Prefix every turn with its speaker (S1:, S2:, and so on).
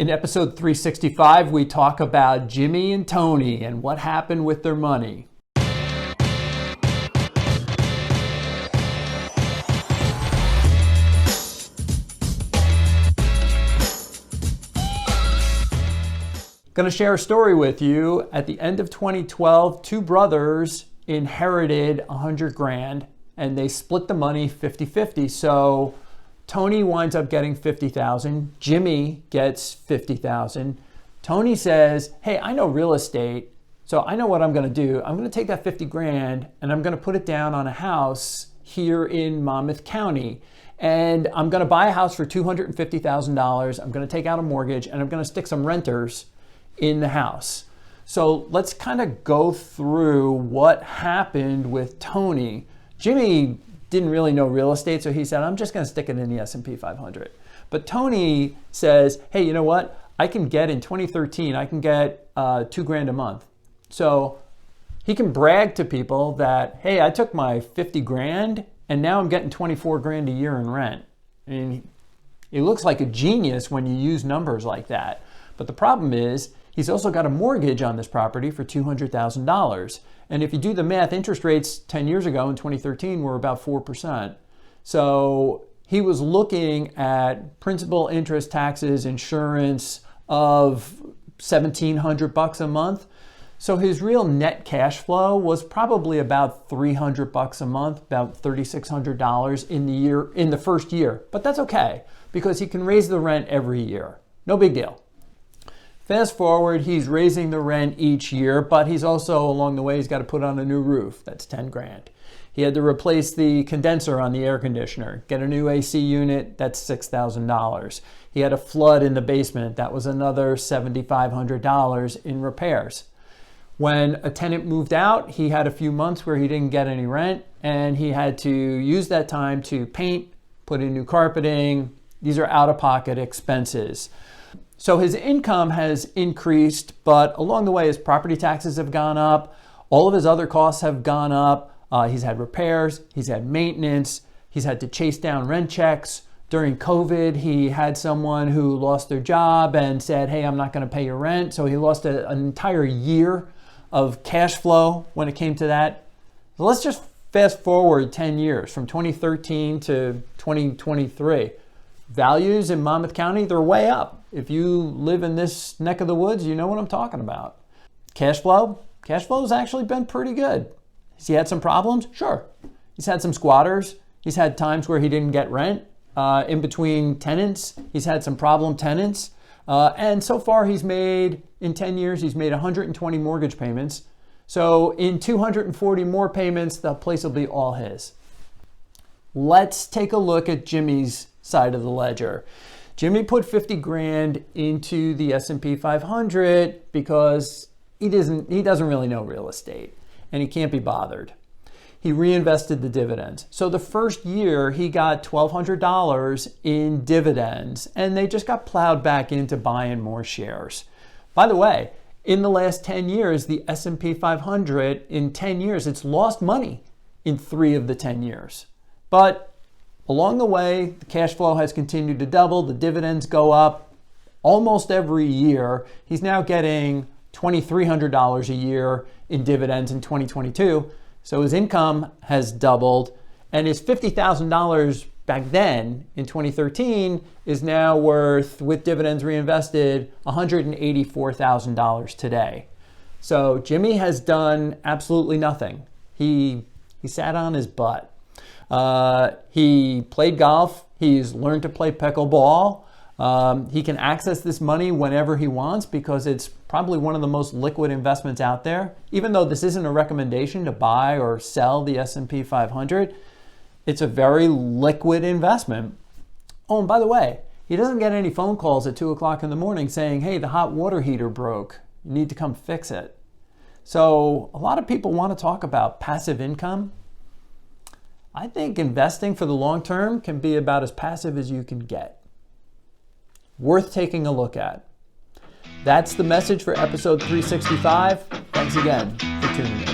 S1: In episode 365, we talk about Jimmy and Tony and what happened with their money. Going to share a story with you. At the end of 2012, two brothers inherited 100 grand and they split the money 50-50. So Tony winds up getting 50,000. Jimmy gets 50,000. Tony says, hey, I know real estate, so I know what I'm going to do. I'm going to take that 50 grand and I'm going to put it down on a house here in Monmouth County. And I'm going to buy a house for $250,000. I'm going to take out a mortgage and I'm going to stick some renters in the house. So let's kind of go through what happened with Tony. Jimmy didn't really know real estate, so he said, I'm just going to stick it in the S&P 500. But Tony says, hey, you know what? I can get in 2013, I can get $2,000 a month. So he can brag to people that, hey, I took my 50 grand and now I'm getting 24 grand a year in rent. I mean, it looks like a genius when you use numbers like that. But the problem is, he's also got a mortgage on this property for $200,000. And if you do the math, interest rates 10 years ago in 2013 were about 4%. So he was looking at principal, interest, taxes, insurance of $1,700 a month. So his real net cash flow was probably about $300 a month, about $3,600 in the first year. But that's okay because he can raise the rent every year. No big deal. Fast forward, he's raising the rent each year, but he's also, along the way, he's got to put on a new roof. That's 10 grand. He had to replace the condenser on the air conditioner, get a new AC unit. That's $6,000. He had a flood in the basement. That was another $7,500 in repairs. When a tenant moved out, he had a few months where he didn't get any rent, and he had to use that time to paint, put in new carpeting. These are out-of-pocket expenses. So his income has increased, but along the way his property taxes have gone up. All of his other costs have gone up. He's had repairs, he's had maintenance, he's had to chase down rent checks. During COVID, he had someone who lost their job and said, hey, I'm not going to pay your rent. So he lost an entire year of cash flow when it came to that. So let's just fast forward 10 years from 2013 to 2023. Values in Monmouth County, they're way up. If you live in this neck of the woods, you know what I'm talking about. Cash flow has actually been pretty good. Has he had some problems? Sure. He's had some squatters. He's had times where he didn't get rent in between tenants. He's had some problem tenants. And so far in 10 years, he's made 120 mortgage payments. So in 240 more payments, the place will be all his. Let's take a look at Jimmy's side of the ledger. Jimmy put 50 grand into the S&P 500 because he doesn't really know real estate and he can't be bothered. He reinvested the dividends. So the first year he got $1,200 in dividends and they just got plowed back into buying more shares. By the way, in the last 10 years, the S&P 500 in 10 years, it's lost money in 3 of the 10 years. But along the way, the cash flow has continued to double. The dividends go up almost every year. He's now getting $2,300 a year in dividends in 2022. So his income has doubled. And his $50,000 back then in 2013 is now worth, with dividends reinvested, $184,000 today. So Jimmy has done absolutely nothing. He sat on his butt. He played golf. He's learned to play pickleball. He can access this money whenever he wants because it's probably one of the most liquid investments out there. Even though this isn't a recommendation to buy or sell the S&P 500, it's a very liquid investment. Oh, and by the way, he doesn't get any phone calls at 2 o'clock in the morning saying, hey, the hot water heater broke. You need to come fix it. So a lot of people want to talk about passive income. I think investing for the long term can be about as passive as you can get. Worth taking a look at. That's the message for episode 365. Thanks again for tuning in.